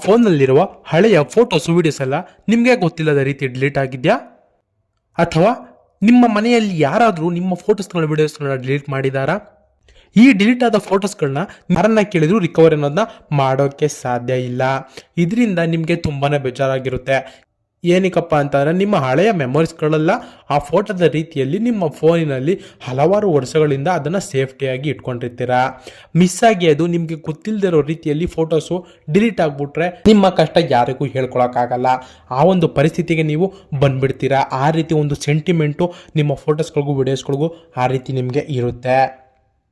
ಫೋನ್ನಲ್ಲಿರುವ ಹಳೆಯ photos videos ಎಲ್ಲ ನಿಮಗೆ ಗೊತ್ತಿಲ್ಲದ ರೀತಿ ಡಿಲೀಟ್ ಆಗಿದೆಯಾ? ಅಥವಾ ನಿಮ್ಮ ಮನೆಯಲ್ಲಿ ಯಾರಾದರೂ ನಿಮ್ಮ ಫೋಟೋಸ್ಗಳ ವಿಡಿಯೋಸ್ಗಳನ್ನ ಡಿಲೀಟ್ ಮಾಡಿದಾರಾ? ಈ ಡಿಲೀಟ್ ಆದ ಫೋಟೋಸ್ಗಳನ್ನ ಯಾರನ್ನ ಕೇಳಿದ್ರು ರಿಕವರಿ ಅನ್ನೋದನ್ನ ಮಾಡೋಕ್ಕೆ ಸಾಧ್ಯ ಇಲ್ಲ. ಇದರಿಂದ ನಿಮಗೆ ತುಂಬಾನೇ ಬೇಜಾರಾಗಿರುತ್ತೆ. ಏನಕ್ಕಪ್ಪ ಅಂತಂದರೆ ನಿಮ್ಮ ಹಳೆಯ ಮೆಮೊರೀಸ್ಗಳೆಲ್ಲ ಆ ಫೋಟೋದ ರೀತಿಯಲ್ಲಿ ನಿಮ್ಮ ಫೋನಿನಲ್ಲಿ ಹಲವಾರು ವರ್ಷಗಳಿಂದ ಅದನ್ನು ಸೇಫ್ಟಿಯಾಗಿ ಇಟ್ಕೊಂಡಿರ್ತೀರ. ಮಿಸ್ ಆಗಿ ಅದು ನಿಮಗೆ ಗೊತ್ತಿಲ್ಲದಿರೋ ರೀತಿಯಲ್ಲಿ ಫೋಟೋಸು ಡಿಲೀಟ್ ಆಗಿಬಿಟ್ರೆ ನಿಮ್ಮ ಕಷ್ಟ ಯಾರಿಗೂ ಹೇಳ್ಕೊಳಕ್ಕಾಗಲ್ಲ. ಆ ಒಂದು ಪರಿಸ್ಥಿತಿಗೆ ನೀವು ಬಂದ್ಬಿಡ್ತೀರಾ. ಆ ರೀತಿ ಒಂದು ಸೆಂಟಿಮೆಂಟು ನಿಮ್ಮ ಫೋಟೋಸ್ಗಳಿಗೂ ವಿಡಿಯೋಸ್ಗಳಿಗೂ ಆ ರೀತಿ ನಿಮಗೆ ಇರುತ್ತೆ.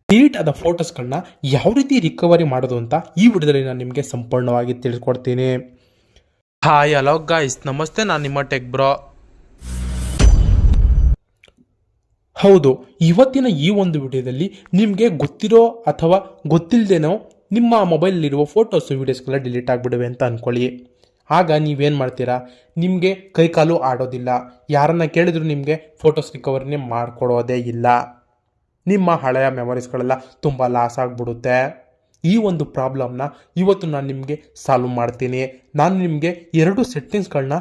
ಡಿಲೀಟ್ ಆದ ಫೋಟೋಸ್ಗಳನ್ನ ಯಾವ ರೀತಿ ರಿಕವರಿ ಮಾಡೋದು ಅಂತ ಈ ವಿಡಿಯೋದಲ್ಲಿ ನಾನು ನಿಮಗೆ ಸಂಪೂರ್ಣವಾಗಿ ತಿಳಿಸ್ಕೊಡ್ತೀನಿ. ಹಾಯ್ ಹಲೋ ಗಾಯ್ಸ್, ನಮಸ್ತೆ, ನಾನು ನಿಮ್ಮ ಟೆಕ್ ಬ್ರೋ. ಹೌದು, ಇವತ್ತಿನ ಈ ಒಂದು ವಿಡಿಯೋದಲ್ಲಿ ನಿಮಗೆ ಗೊತ್ತಿರೋ ಅಥವಾ ಗೊತ್ತಿಲ್ಲದೇನೋ ನಿಮ್ಮ ಮೊಬೈಲಲ್ಲಿರುವ ಫೋಟೋಸು ವಿಡಿಯೋಸ್ಗೆಲ್ಲ ಡಿಲೀಟ್ ಆಗಿಬಿಡುವೆ ಅಂತ ಅಂದ್ಕೊಳ್ಳಿ. ಆಗ ನೀವೇನು ಮಾಡ್ತೀರಾ? ನಿಮಗೆ ಕೈಕಾಲು ಆಡೋದಿಲ್ಲ. ಯಾರನ್ನ ಕೇಳಿದ್ರು ನಿಮಗೆ ಫೋಟೋಸ್ ರಿಕವರಿನೇ ಮಾಡಿಕೊಡೋದೇ ಇಲ್ಲ. ನಿಮ್ಮ ಹಳೆಯ ಮೆಮೊರೀಸ್ಗಳೆಲ್ಲ ತುಂಬ ಲಾಸ್ ಆಗಿಬಿಡುತ್ತೆ. ಈ ಒಂದು ಪ್ರಾಬ್ಲಮ್ನ ಇವತ್ತು ನಾನು ನಿಮಗೆ ಸಾಲ್ವ್ ಮಾಡ್ತೀನಿ. ನಾನು ನಿಮಗೆ 2 ಸೆಟ್ಟಿಂಗ್ಸ್ಗಳನ್ನ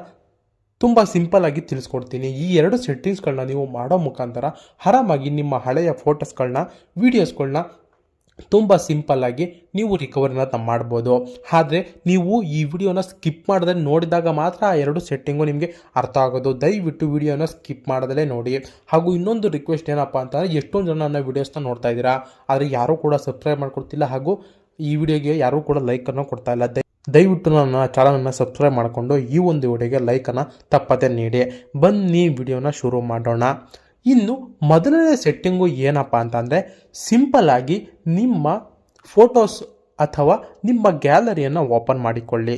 ತುಂಬ ಸಿಂಪಲ್ಲಾಗಿ ತಿಳಿಸ್ಕೊಡ್ತೀನಿ. ಈ 2 ಸೆಟ್ಟಿಂಗ್ಸ್ಗಳನ್ನ ನೀವು ಮಾಡೋ ಮುಖಾಂತರ ಆರಾಮಾಗಿ ನಿಮ್ಮ ಹಳೆಯ ಫೋಟೋಸ್ಗಳನ್ನ ವಿಡಿಯೋಸ್ಗಳನ್ನ ತುಂಬ ಸಿಂಪಲ್ಲಾಗಿ ನೀವು ರಿಕವರಿನ ಮಾಡ್ಬೋದು. ಆದರೆ ನೀವು ಈ ವಿಡಿಯೋನ ಸ್ಕಿಪ್ ಮಾಡದೆ ನೋಡಿದಾಗ ಮಾತ್ರ ಆ 2 ಸೆಟ್ಟಿಂಗು ನಿಮಗೆ ಅರ್ಥ ಆಗೋದು. ದಯವಿಟ್ಟು ವಿಡಿಯೋನ ಸ್ಕಿಪ್ ಮಾಡದಲ್ಲೇ ನೋಡಿ. ಹಾಗೂ ಇನ್ನೊಂದು ರಿಕ್ವೆಸ್ಟ್ ಏನಪ್ಪ ಅಂತಂದರೆ, ಎಷ್ಟೊಂದು ಜನ ನನ್ನ ವಿಡಿಯೋಸ್ನ ನೋಡ್ತಾ ಇದ್ದೀರಾ, ಆದರೆ ಯಾರೂ ಕೂಡ ಸಬ್ಸ್ಕ್ರೈಬ್ ಮಾಡ್ಕೊಡ್ತಿಲ್ಲ, ಹಾಗೂ ಈ ವಿಡಿಯೋಗೆ ಯಾರೂ ಕೂಡ ಲೈಕನ್ನು ಕೊಡ್ತಾ ಇಲ್ಲ. ದಯವಿಟ್ಟು ನನ್ನ ಚಾನಲನ್ನು ಸಬ್ಸ್ಕ್ರೈಬ್ ಮಾಡಿಕೊಂಡು ಈ ಒಂದು ವಿಡಿಯೋಗೆ ಲೈಕನ್ನು ತಪ್ಪದೆ ನೀಡಿ. ಬನ್ನಿ ವಿಡಿಯೋನ ಶುರು ಮಾಡೋಣ. ಇನ್ನು ಮೊದಲನೇ ಸೆಟ್ಟಿಂಗು ಏನಪ್ಪ ಅಂತಂದರೆ, ಸಿಂಪಲ್ಲಾಗಿ ನಿಮ್ಮ ಫೋಟೋಸ್ ಅಥವಾ ನಿಮ್ಮ ಗ್ಯಾಲರಿಯನ್ನು ಓಪನ್ ಮಾಡಿಕೊಳ್ಳಿ.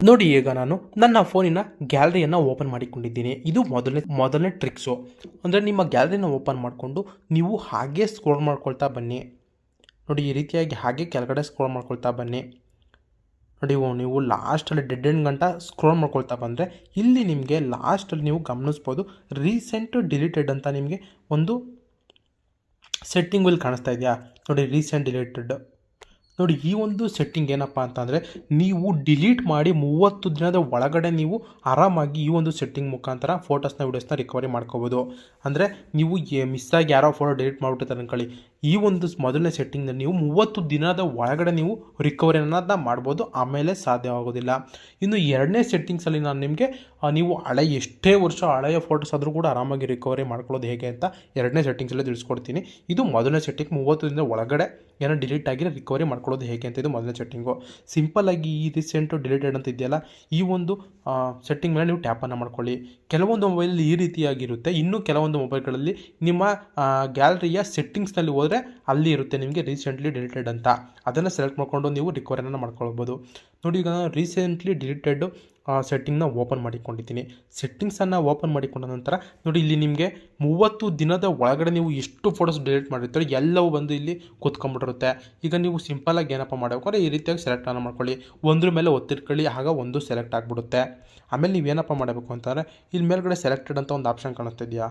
ನೋಡಿ, ಈಗ ನಾನು ನನ್ನ ಫೋನಿನ ಗ್ಯಾಲರಿಯನ್ನು ಓಪನ್ ಮಾಡಿಕೊಂಡಿದ್ದೀನಿ. ಇದು ಮೊದಲನೇ ಟ್ರಿಕ್ಸು. ಅಂದರೆ ನಿಮ್ಮ ಗ್ಯಾಲರಿನ ಓಪನ್ ಮಾಡಿಕೊಂಡು ನೀವು ಹಾಗೆ ಸ್ಕ್ರೋಲ್ ಮಾಡ್ಕೊಳ್ತಾ ಬನ್ನಿ. ನೋಡಿ, ಈ ರೀತಿಯಾಗಿ ಹಾಗೆ ಕೆಳಗಡೆ ಸ್ಕ್ರೋಲ್ ಮಾಡ್ಕೊಳ್ತಾ ಬನ್ನಿ. ನೋಡಿ, ನೀವು ಲಾಸ್ಟಲ್ಲಿ ಡೆಡ್ ಎಂಡ್ ಗಂಟ ಸ್ಕ್ರೋಲ್ ಮಾಡ್ಕೊಳ್ತಾ ಬಂದರೆ ಇಲ್ಲಿ ನಿಮಗೆ ಲಾಸ್ಟಲ್ಲಿ ನೀವು ಗಮನಿಸ್ಬೋದು, ರೀಸೆಂಟ್ ಡಿಲೀಟೆಡ್ ಅಂತ ನಿಮಗೆ ಒಂದು ಸೆಟ್ಟಿಂಗ್ ಇಲ್ಲಿ ಕಾಣಿಸ್ತಾ ಇದೆಯಾ? ನೋಡಿ, ರೀಸೆಂಟ್ ಡಿಲೀಟೆಡ್. ನೋಡಿ, ಈ ಒಂದು ಸೆಟ್ಟಿಂಗ್ ಏನಪ್ಪ ಅಂತಂದರೆ, ನೀವು ಡಿಲೀಟ್ ಮಾಡಿ 30 ದಿನದ ಒಳಗಡೆ ನೀವು ಆರಾಮಾಗಿ ಈ ಒಂದು ಸೆಟ್ಟಿಂಗ್ ಮುಖಾಂತರ ಫೋಟೋಸ್ನ ವಿಡಿಯೋಸ್ನ ರಿಕವರಿ ಮಾಡ್ಕೋಬೋದು. ಅಂದರೆ ನೀವು ಮಿಸ್ಸಾಗಿ ಯಾರೋ ಫೋಟೋ ಡಿಲೀಟ್ ಮಾಡಿಬಿಟ್ಟಿರ್ತಾರೆ ಅಂದ್ಕೊಳ್ಳಿ, ಈ ಒಂದು ಮೊದಲನೇ ಸೆಟ್ಟಿಂಗ್ನಲ್ಲಿ ನೀವು 30 ದಿನದ ಒಳಗಡೆ ನೀವು ರಿಕವರಿ ಅನ್ನೋದನ್ನ ಮಾಡ್ಬೋದು. ಆಮೇಲೆ ಸಾಧ್ಯವಾಗೋದಿಲ್ಲ. ಇನ್ನು ಎರಡನೇ ಸೆಟ್ಟಿಂಗ್ಸಲ್ಲಿ ನಾನು ನಿಮಗೆ ನೀವು ಎಷ್ಟೇ ವರ್ಷ ಹಳೆಯ ಫೋಟೋಸ್ ಆದರೂ ಕೂಡ ಆರಾಮಾಗಿ ರಿಕವರಿ ಮಾಡ್ಕೊಳ್ಳೋದು ಹೇಗೆ ಅಂತ ಎರಡನೇ ಸೆಟ್ಟಿಂಗ್ಸಲ್ಲಿ ತಿಳಿಸ್ಕೊಡ್ತೀನಿ. ಇದು ಮೊದಲನೇ ಸೆಟ್ಟಿಂಗ್, 30 ದಿನದ ಒಳಗಡೆ ಏನೋ ಡಿಲೀಟ್ ಆಗಿರೋ ರಿಕವರಿ ಮಾಡ್ಕೊಳ್ಳೋದು ಹೇಗೆ ಅಂತ ಇದು ಮೊದಲನೇ ಸೆಟ್ಟಿಂಗು. ಸಿಂಪಲ್ಲಾಗಿ ಈ ರೀಸೆಂಟು ಡಿಲೀಟೆಡ್ ಅಂತ ಇದೆಯಲ್ಲ, ಈ ಒಂದು ಸೆಟ್ಟಿಂಗ್ ಮೇಲೆ ನೀವು ಟ್ಯಾಪನ್ನು ಮಾಡ್ಕೊಳ್ಳಿ. ಕೆಲವೊಂದು ಮೊಬೈಲಲ್ಲಿ ಈ ರೀತಿಯಾಗಿರುತ್ತೆ, ಇನ್ನು ಕೆಲವೊಂದು ಮೊಬೈಲ್ಗಳಲ್ಲಿ ನಿಮ್ಮ ಗ್ಯಾಲರಿಯ ಸೆಟ್ಟಿಂಗ್ಸ್ನಲ್ಲಿ ಹೋದರೆ ಅಲ್ಲಿ ಇರುತ್ತೆ ನಿಮಗೆ ರೀಸೆಂಟ್ಲಿ ಡಿಲೀಟೆಡ್ ಅಂತ. ಅದನ್ನು ಸೆಲೆಕ್ಟ್ ಮಾಡಿಕೊಂಡು ನೀವು ರಿಕವರಿಯನ್ನು ಮಾಡ್ಕೊಳ್ಬೋದು. ನೋಡಿ, ಈಗ ನಾನು ರೀಸೆಂಟ್ಲಿ ಡಿಲೀಟೆಡ್ ಸೆಟ್ಟಿಂಗ್ನ ಓಪನ್ ಮಾಡಿಕೊಂಡಿದ್ದೀನಿ. ಸೆಟ್ಟಿಂಗ್ಸನ್ನು ಓಪನ್ ಮಾಡಿಕೊಂಡ ನಂತರ ನೋಡಿ, ಇಲ್ಲಿ ನಿಮಗೆ 30 ದಿನದ ಒಳಗಡೆ ನೀವು ಎಷ್ಟು ಫೋಟೋಸ್ ಡಿಲೀಟ್ ಮಾಡಿರ್ತೀರೋ ಎಲ್ಲವೂ ಬಂದು ಇಲ್ಲಿ ಕೂತ್ಕೊಂಡ್ಬಿಟ್ಟಿರುತ್ತೆ. ಈಗ ನೀವು ಸಿಂಪಲ್ಲಾಗಿ ಏನಪ್ಪ ಮಾಡಬೇಕು ಅಂದರೆ, ಈ ರೀತಿಯಾಗಿ ಸೆಲೆಕ್ಟನ್ನು ಮಾಡ್ಕೊಳ್ಳಿ. ಒಂದ್ರ ಮೇಲೆ ಒತ್ತಿಟ್ಕೊಳ್ಳಿ, ಆಗ ಒಂದು ಸೆಲೆಕ್ಟ್ ಆಗಿಬಿಡುತ್ತೆ. ಆಮೇಲೆ ನೀವೇನಪ್ಪ ಮಾಡಬೇಕು ಅಂತಂದರೆ, ಇಲ್ಲಿ ಮೇಲ್ಗಡೆ ಸೆಲೆಕ್ಟೆಡ್ ಅಂತ ಒಂದು ಆಪ್ಷನ್ ಕಾಣಿಸ್ತಿದೆಯಾ,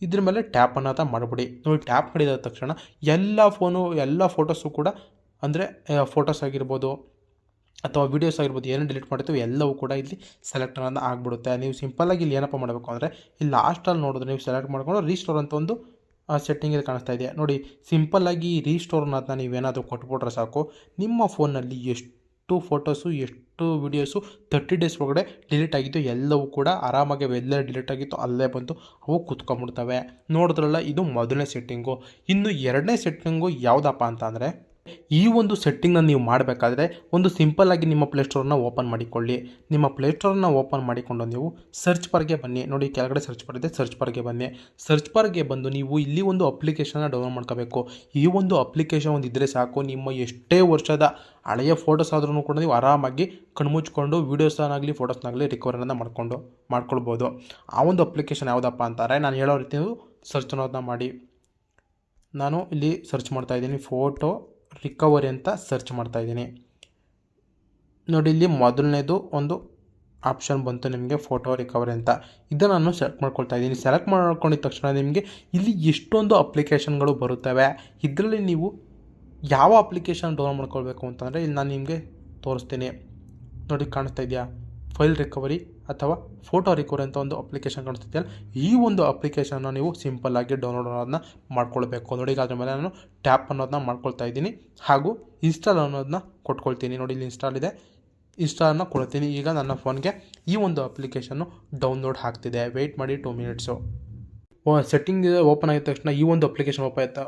ಇದ್ರ ಮೇಲೆ ಟ್ಯಾಪ್ ಅನ್ನೋದ ಮಾಡಿಬಿಡಿ. ನೋಡಿ, ಟ್ಯಾಪ್ ಮಾಡಿದ ತಕ್ಷಣ ಎಲ್ಲ ಫೋಟೋಸು ಕೂಡ, ಅಂದರೆ ಫೋಟೋಸ್ ಆಗಿರ್ಬೋದು ಅಥವಾ ವೀಡಿಯೋಸ್ ಆಗಿರ್ಬೋದು, ಏನು ಡಿಲೀಟ್ ಮಾಡಿರ್ತೀವಿ ಎಲ್ಲವೂ ಕೂಡ ಇಲ್ಲಿ ಸೆಲೆಕ್ಟ್ ಅನ್ನೋದು ಆಗಿಬಿಡುತ್ತೆ. ನೀವು ಸಿಂಪಲ್ಲಾಗಿ ಇಲ್ಲಿ ಏನಪ್ಪ ಮಾಡಬೇಕು ಅಂದರೆ, ಇಲ್ಲಿ ಲಾಸ್ಟಲ್ಲಿ ನೋಡಿದ್ರೆ ನೀವು ಸೆಲೆಕ್ಟ್ ಮಾಡ್ಕೊಂಡು ರೀಸ್ಟೋರ್ ಅಂತ ಒಂದು ಸೆಟ್ಟಿಂಗ್ ಇಲ್ಲಿ ಕಾಣಿಸ್ತಾ ಇದೆ. ನೋಡಿ, ಸಿಂಪಲ್ಲಾಗಿ ರೀಸ್ಟೋರ್ ಅನ್ನೋದನ್ನ ನೀವೇನಾದರೂ ಕೊಟ್ಬಿಟ್ರೆ ಸಾಕು, ನಿಮ್ಮ ಫೋನಲ್ಲಿ ಎಷ್ಟು ಫೋಟೋಸು ಎಷ್ಟು ವೀಡಿಯೋಸು 30 ಡೇಸ್ ಒಳಗಡೆ ಡಿಲೀಟ್ ಆಗಿತ್ತು ಎಲ್ಲವೂ ಕೂಡ ಆರಾಮಾಗಿ ಎಲ್ಲೇ ಡಿಲೀಟ್ ಆಗಿತ್ತು ಅಲ್ಲೇ ಬಂದು ಅವು ಕೂತ್ಕೊಂಡ್ಬಿಡ್ತವೆ. ನೋಡಿದ್ರಲ್ಲ, ಇದು ಮೊದಲನೇ ಸೆಟ್ಟಿಂಗು. ಇನ್ನು ಎರಡನೇ ಸೆಟ್ಟಿಂಗು ಯಾವುದಪ್ಪ ಅಂತ ಅಂದರೆ, ಈ ಒಂದು ಸೆಟ್ಟಿಂಗ್ನ ನೀವು ಮಾಡಬೇಕಾದ್ರೆ ಒಂದು ಸಿಂಪಲ್ಲಾಗಿ ನಿಮ್ಮ ಪ್ಲೇಸ್ಟೋರನ್ನ ಓಪನ್ ಮಾಡಿಕೊಳ್ಳಿ. ನಿಮ್ಮ ಪ್ಲೇಸ್ಟೋರನ್ನ ಓಪನ್ ಮಾಡಿಕೊಂಡು ನೀವು ಸರ್ಚ್ ಬಾರ್ಗೆ ಬನ್ನಿ. ನೋಡಿ, ಕೆಳಗಡೆ ಸರ್ಚ್ ಬಾರ್ ಇದೆ, ಸರ್ಚ್ ಬಾರ್ಗೆ ಬನ್ನಿ. ಸರ್ಚ್ ಬಾರ್ಗೆ ಬಂದು ನೀವು ಇಲ್ಲಿ ಒಂದು ಅಪ್ಲಿಕೇಶನ್ನ ಡೌನ್ಲೋಡ್ ಮಾಡ್ಕೋಬೇಕು. ಈ ಒಂದು ಅಪ್ಲಿಕೇಶನ್ ಒಂದು ಇದ್ದರೆ ಸಾಕು, ನಿಮ್ಮ ಎಷ್ಟೇ ವರ್ಷದ ಹಳೆಯ ಫೋಟೋಸ್ ಆದ್ರೂ ಕೂಡ ನೀವು ಆರಾಮಾಗಿ ಕಣ್ಮುಚ್ಕೊಂಡು ವೀಡಿಯೋಸ್ನಾಗಲಿ ಫೋಟೋಸ್ನಾಗಲಿ ರಿಕವರಿನ ಮಾಡ್ಕೊಳ್ಬೋದು. ಆ ಒಂದು ಅಪ್ಲಿಕೇಶನ್ ಯಾವುದಪ್ಪ ಅಂತಾರೆ, ನಾನು ಹೇಳೋ ರೀತಿ ನೀವು ಸರ್ಚ್ ಅನ್ನೋದನ್ನ ಮಾಡಿ. ನಾನು ಇಲ್ಲಿ ಸರ್ಚ್ ಮಾಡ್ತಾಯಿದ್ದೀನಿ, ಫೋಟೋ ರಿಕವರಿ ಅಂತ ಸರ್ಚ್ ಮಾಡ್ತಾಯಿದ್ದೀನಿ. ನೋಡಿ, ಇಲ್ಲಿ ಮೊದಲನೇದು ಒಂದು ಆಪ್ಷನ್ ಬಂತು ನಿಮಗೆ, ಫೋಟೋ ರಿಕವರಿ ಅಂತ. ಇದನ್ನು ನಾನು ಸೆಲೆಕ್ಟ್ ಮಾಡ್ಕೊಳ್ತಾ ಇದ್ದೀನಿ. ಸೆಲೆಕ್ಟ್ ಮಾಡ್ಕೊಂಡಿದ್ದ ತಕ್ಷಣ ನಿಮಗೆ ಇಲ್ಲಿ ಎಷ್ಟೊಂದು ಅಪ್ಲಿಕೇಶನ್ಗಳು ಬರುತ್ತವೆ. ಇದರಲ್ಲಿ ನೀವು ಯಾವ ಅಪ್ಲಿಕೇಶನ್ ಡೌನ್ಲೋಡ್ ಮಾಡ್ಕೊಳ್ಬೇಕು ಅಂತಂದರೆ ಇಲ್ಲಿ ನಾನು ನಿಮಗೆ ತೋರಿಸ್ತೀನಿ. ನೋಡಿ ಕಾಣಿಸ್ತಾ ಇದೆಯಾ, ಫೈಲ್ ರಿಕವರಿ ಅಥವಾ ಫೋಟೋ ರಿಕವರಿ ಅಂತ ಒಂದು ಅಪ್ಲಿಕೇಶನ್ ಕಾಣಿಸ್ತಿದೆಯಲ್ಲ, ಈ ಒಂದು ಅಪ್ಲಿಕೇಶನ್ನ ನೀವು ಸಿಂಪಲ್ಲಾಗಿ ಡೌನ್ಲೋಡ್ ಅನ್ನೋದನ್ನ ಮಾಡ್ಕೊಳ್ಬೇಕು. ನೋಡಿ ಈಗ ಅದ್ರ ಮೇಲೆ ನಾನು ಟ್ಯಾಪ್ ಅನ್ನೋದನ್ನ ಮಾಡ್ಕೊಳ್ತಾ ಇದ್ದೀನಿ ಹಾಗೂ ಇನ್ಸ್ಟಾಲ್ ಅನ್ನೋದನ್ನ ಕೊಟ್ಕೊಳ್ತೀನಿ. ನೋಡಿ ಇಲ್ಲಿ ಇನ್ಸ್ಟಾಲ್ ಇದೆ, ಇನ್ಸ್ಟಾಲನ್ನು ಕೊಡ್ತೀನಿ. ಈಗ ನನ್ನ ಫೋನ್ಗೆ ಈ ಒಂದು ಅಪ್ಲಿಕೇಶನ್ನು ಡೌನ್ಲೋಡ್ ಆಗ್ತಿದೆ. ವೆಯ್ಟ್ ಮಾಡಿ 2 ಮಿನಿಟ್ಸು. ಸೆಟ್ಟಿಂಗ್ ಓಪನ್ ಆಗಿದ ತಕ್ಷಣ ಈ ಒಂದು ಅಪ್ಲಿಕೇಶನ್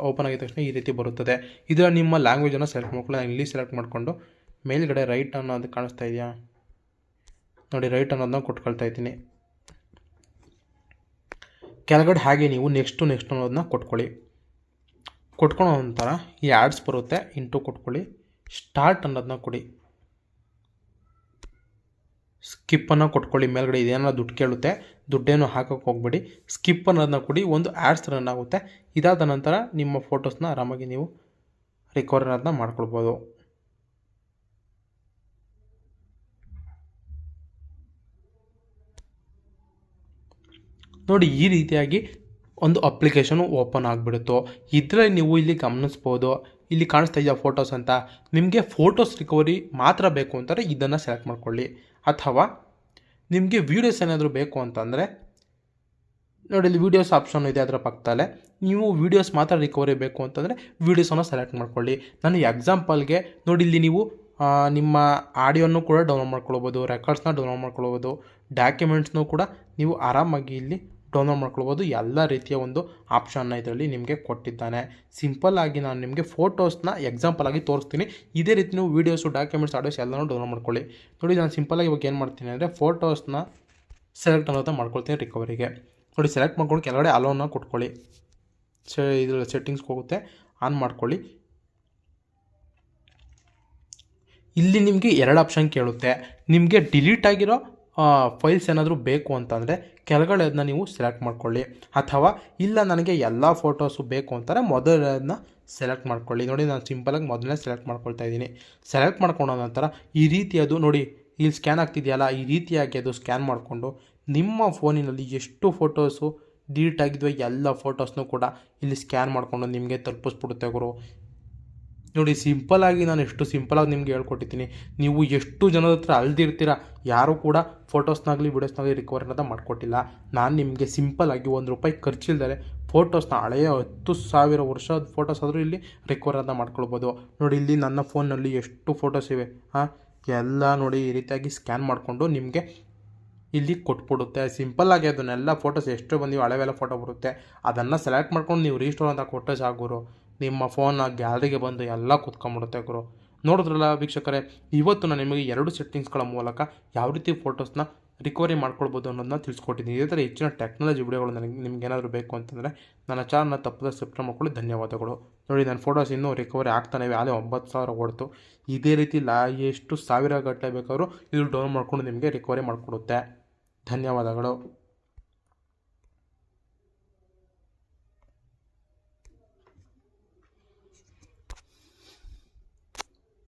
ಓಪನ್ ಆಗಿದ ತಕ್ಷಣ ಈ ರೀತಿ ಬರುತ್ತದೆ. ಇದರ ನಿಮ್ಮ ಲ್ಯಾಂಗ್ವೇಜನ್ನು ಸೆಲೆಕ್ಟ್ ಮಾಡ್ಕೊಳ್ಳಿ. ನಾನು ಇಂಗ್ಲೀಷ್ ಸೆಲೆಕ್ಟ್ ಮಾಡಿಕೊಂಡು ಮೇಲ್ಗಡೆ ರೈಟ್ ಅನ್ನೋದು ಕಾಣಿಸ್ತಾ ಇದೆಯಾ ನೋಡಿ, ರೈಟ್ ಅನ್ನೋದನ್ನ ಕೊಟ್ಕೊಳ್ತಾ ಇದ್ದೀನಿ. ಕೆಳಗಡೆ ಹಾಗೆ ನೀವು ನೆಕ್ಸ್ಟ್ ಅನ್ನೋದನ್ನ ಕೊಟ್ಕೊಳ್ಳೋ ನಂತರ ಈ ಆ್ಯಡ್ಸ್ ಬರುತ್ತೆ, ಇಂಟು ಕೊಟ್ಕೊಳ್ಳಿ. ಸ್ಟಾರ್ಟ್ ಅನ್ನೋದನ್ನ ಕೊಡಿ. ಸ್ಕಿಪ್ಪನ್ನು ಕೊಟ್ಕೊಳ್ಳಿ. ಮೇಲ್ಗಡೆ ಇದೇನೋ ದುಡ್ಡು ಕೇಳುತ್ತೆ, ದುಡ್ಡೇನು ಹಾಕೋಕ್ಕೆ ಹೋಗ್ಬೇಡಿ. ಸ್ಕಿಪ್ ಅನ್ನೋದನ್ನ ಕೊಡಿ. ಒಂದು ಆ್ಯಡ್ಸ್ ರನ್ ಆಗುತ್ತೆ. ಇದಾದ ನಂತರ ನಿಮ್ಮ ಫೋಟೋಸ್ನ ಆರಾಮಾಗಿ ನೀವು ರಿಕವರ್ ಅನ್ನೋದನ್ನ ಮಾಡ್ಕೊಳ್ಬೋದು. ನೋಡಿ ಈ ರೀತಿಯಾಗಿ ಒಂದು ಅಪ್ಲಿಕೇಶನು ಓಪನ್ ಆಗಿಬಿಡುತ್ತೋ. ಇದರಲ್ಲಿ ನೀವು ಇಲ್ಲಿ ಗಮನಿಸ್ಬೋದು, ಇಲ್ಲಿ ಕಾಣಿಸ್ತಾ ಇದೆಯಾ ಫೋಟೋಸ್ ಅಂತ. ನಿಮಗೆ ಫೋಟೋಸ್ ರಿಕವರಿ ಮಾತ್ರ ಬೇಕು ಅಂತಾರೆ ಇದನ್ನು ಸೆಲೆಕ್ಟ್ ಮಾಡ್ಕೊಳ್ಳಿ. ಅಥವಾ ನಿಮಗೆ ವೀಡಿಯೋಸ್ ಏನಾದರೂ ಬೇಕು ಅಂತಂದರೆ ನೋಡಿ ಇಲ್ಲಿ ವೀಡಿಯೋಸ್ ಆಪ್ಷನ್ ಇದೆ, ಅದರ ಪಕ್ಕದಲ್ಲೇ ನೀವು ವೀಡಿಯೋಸ್ ಮಾತ್ರ ರಿಕವರಿ ಬೇಕು ಅಂತಂದರೆ ವೀಡಿಯೋಸನ್ನು ಸೆಲೆಕ್ಟ್ ಮಾಡ್ಕೊಳ್ಳಿ. ನಾನು ಎಕ್ಸಾಂಪಲ್ಗೆ ನೋಡಿ ಇಲ್ಲಿ ನೀವು ನಿಮ್ಮ ಆಡಿಯೋನು ಕೂಡ ಡೌನ್ಲೋಡ್ ಮಾಡ್ಕೊಳ್ಬೋದು, ರೆಕಾರ್ಡ್ಸ್ನ ಡೌನ್ಲೋಡ್ ಮಾಡ್ಕೊಳ್ಬೋದು, ಡಾಕ್ಯುಮೆಂಟ್ಸ್ನೂ ಕೂಡ ನೀವು ಆರಾಮಾಗಿ ಇಲ್ಲಿ ಡೌನ್ಲೋಡ್ ಮಾಡ್ಕೊಳ್ಬೋದು. ಎಲ್ಲ ರೀತಿಯ ಒಂದು ಆಪ್ಷನ್ನ ಇದರಲ್ಲಿ ನಿಮಗೆ ಕೊಟ್ಟಿದ್ದಾನೆ. ಸಿಂಪಲ್ಲಾಗಿ ನಾನು ನಿಮಗೆ ಫೋಟೋಸ್ನ ಎಕ್ಸಾಂಪಲಾಗಿ ತೋರಿಸ್ತೀನಿ. ಇದೇ ರೀತಿ ನೀವು ವೀಡಿಯೋಸು, ಡಾಕ್ಯುಮೆಂಟ್ಸ್, ಆಡಿಯೋಸ್ ಎಲ್ಲನೂ ಡೌನ್ಲೋಡ್ ಮಾಡ್ಕೊಳ್ಳಿ. ನೋಡಿ ನಾನು ಸಿಂಪಲ್ಲಾಗಿ ಇವಾಗ ಏನು ಮಾಡ್ತೀನಿ ಅಂದರೆ ಫೋಟೋಸ್ನ ಸೆಲೆಕ್ಟ್ ಅನ್ನೋದನ್ನ ಮಾಡ್ಕೊಳ್ತೀನಿ ರಿಕವರಿಗೆ. ನೋಡಿ ಸೆಲೆಕ್ಟ್ ಮಾಡ್ಕೊಂಡು ಕೆಳಗಡೆ ಅಲೋನ ಕೊಟ್ಕೊಳ್ಳಿ. ಇದು ಸೆಟ್ಟಿಂಗ್ಸ್ಗೆ ಹೋಗುತ್ತೆ, ಆನ್ ಮಾಡ್ಕೊಳ್ಳಿ. ಇಲ್ಲಿ ನಿಮಗೆ 2 ಆಪ್ಷನ್ ಕೇಳುತ್ತೆ. ನಿಮಗೆ ಡಿಲೀಟ್ ಆಗಿರೋ ಫೈಲ್ಸ್ ಏನಾದರೂ ಬೇಕು ಅಂತಂದರೆ ಕೆಳಗಡೆ ಅದನ್ನ ನೀವು ಸೆಲೆಕ್ಟ್ ಮಾಡ್ಕೊಳ್ಳಿ. ಅಥವಾ ಇಲ್ಲ ನನಗೆ ಎಲ್ಲ ಫೋಟೋಸು ಬೇಕು ಅಂತಾರೆ ಮೊದಲನ್ನ ಸೆಲೆಕ್ಟ್ ಮಾಡ್ಕೊಳ್ಳಿ. ನೋಡಿ ನಾನು ಸಿಂಪಲಾಗಿ ಮೊದಲನೇ ಸೆಲೆಕ್ಟ್ ಮಾಡ್ಕೊಳ್ತಾ ಇದ್ದೀನಿ. ಸೆಲೆಕ್ಟ್ ಮಾಡ್ಕೊಂಡ ನಂತರ ಈ ರೀತಿ ಅದು ನೋಡಿ ಇಲ್ಲಿ ಸ್ಕ್ಯಾನ್ ಆಗ್ತಿದೆಯಲ್ಲ, ಈ ರೀತಿಯಾಗಿ ಅದು ಸ್ಕ್ಯಾನ್ ಮಾಡಿಕೊಂಡು ನಿಮ್ಮ ಫೋನಿನಲ್ಲಿ ಎಷ್ಟು ಫೋಟೋಸು ಡಿಲೀಟ್ ಆಗಿದ್ವೋ ಎಲ್ಲ ಫೋಟೋಸ್ನೂ ಕೂಡ ಇಲ್ಲಿ ಸ್ಕ್ಯಾನ್ ಮಾಡಿಕೊಂಡು ನಿಮಗೆ ತಲುಪಿಸ್ಬಿಡುತ್ತೆ ಗುರು. ನೋಡಿ ಸಿಂಪಲ್ಲಾಗಿ ನಾನು ಎಷ್ಟು ಸಿಂಪಲಾಗಿ ನಿಮಗೆ ಹೇಳ್ಕೊಟ್ಟಿದ್ದೀನಿ. ನೀವು ಎಷ್ಟು ಜನದ ಹತ್ರ ಅಲ್ದಿರ್ತೀರ, ಯಾರೂ ಕೂಡ ಫೋಟೋಸ್ನಾಗಲಿ ವೀಡಿಯೋಸ್ನಾಗಲಿ ರಿಕವರ್ ಅನ್ನೋದು ಮಾಡಿಕೊಟ್ಟಿಲ್ಲ. ನಾನು ನಿಮಗೆ ಸಿಂಪಲ್ಲಾಗಿ ₹1 ಖರ್ಚಿಲ್ದರೆ ಫೋಟೋಸ್ನ ಹಳೆಯ 10,000 ವರ್ಷದ ಫೋಟೋಸ್ ಆದರೂ ಇಲ್ಲಿ ರಿಕವರ್ ಅನ್ನೋದು ಮಾಡ್ಕೊಳ್ಬೋದು. ನೋಡಿ ಇಲ್ಲಿ ನನ್ನ ಫೋನ್ನಲ್ಲಿ ಎಷ್ಟು ಫೋಟೋಸ್ ಇವೆ ಎಲ್ಲ ನೋಡಿ ಈ ರೀತಿಯಾಗಿ ಸ್ಕ್ಯಾನ್ ಮಾಡಿಕೊಂಡು ನಿಮಗೆ ಇಲ್ಲಿ ಕೊಟ್ಬಿಡುತ್ತೆ. ಸಿಂಪಲ್ಲಾಗಿ ಅದನ್ನೆಲ್ಲ ಫೋಟೋಸ್ ಎಷ್ಟು ಬಂದಿವೆ ಹಳೆವೆಲ್ಲ ಫೋಟೋ ಬರುತ್ತೆ, ಅದನ್ನು ಸೆಲೆಕ್ಟ್ ಮಾಡ್ಕೊಂಡು ನೀವು ರೀಸ್ಟೋರ್ ಅಂತ ಕೊಟ್ಟರೆ ಸಾಕು, ನಿಮ್ಮ ಫೋನ್ನ ಗ್ಯಾಲರಿಗೆ ಬಂದು ಎಲ್ಲ ಕೂತ್ಕೊಂಡ್ಬಿಡುತ್ತೆ ಗುರು. ನೋಡಿದ್ರಲ್ಲ ವೀಕ್ಷಕರೇ, ಇವತ್ತು ನಾನು ನಿಮಗೆ 2 ಸೆಟ್ಟಿಂಗ್ಸ್ಗಳ ಮೂಲಕ ಯಾವ ರೀತಿ ಫೋಟೋಸ್ನ ರಿಕವರಿ ಮಾಡ್ಕೊಳ್ಬೋದು ಅನ್ನೋದನ್ನ ತಿಳಿಸ್ಕೊಟ್ಟಿದ್ದೀನಿ. ಇದೇ ಥರ ಹೆಚ್ಚಿನ ಟೆಕ್ನಾಲಜಿ ವಿಡಿಯೋಗಳು ನಿಮ್ಗೆ ಏನಾದರೂ ಬೇಕು ಅಂತಂದರೆ ನನ್ನ ಚಾನಲ್ನ ತಪ್ಪದೆ ಸಬ್ಸ್ಕ್ರೈಬ್ ಮಾಡ್ಕೊಳ್ಳಿ. ಧನ್ಯವಾದಗಳು. ನೋಡಿ ನನ್ನ ಫೋಟೋಸ್ ಇನ್ನೂ ರಿಕವರಿ ಆಗ್ತಾನೆ ಇವೆ, ಆಗಲೇ 9,000 ಓಡ್ತು. ಇದೇ ರೀತಿ ಎಷ್ಟು ಸಾವಿರ ಗಟ್ಟಲೆ ಬೇಕಾದರೂ ಇದು ಡೌನ್ಲೋಡ್ ಮಾಡ್ಕೊಂಡು ನಿಮಗೆ ರಿಕವರಿ ಮಾಡಿಕೊಡುತ್ತೆ. ಧನ್ಯವಾದಗಳು.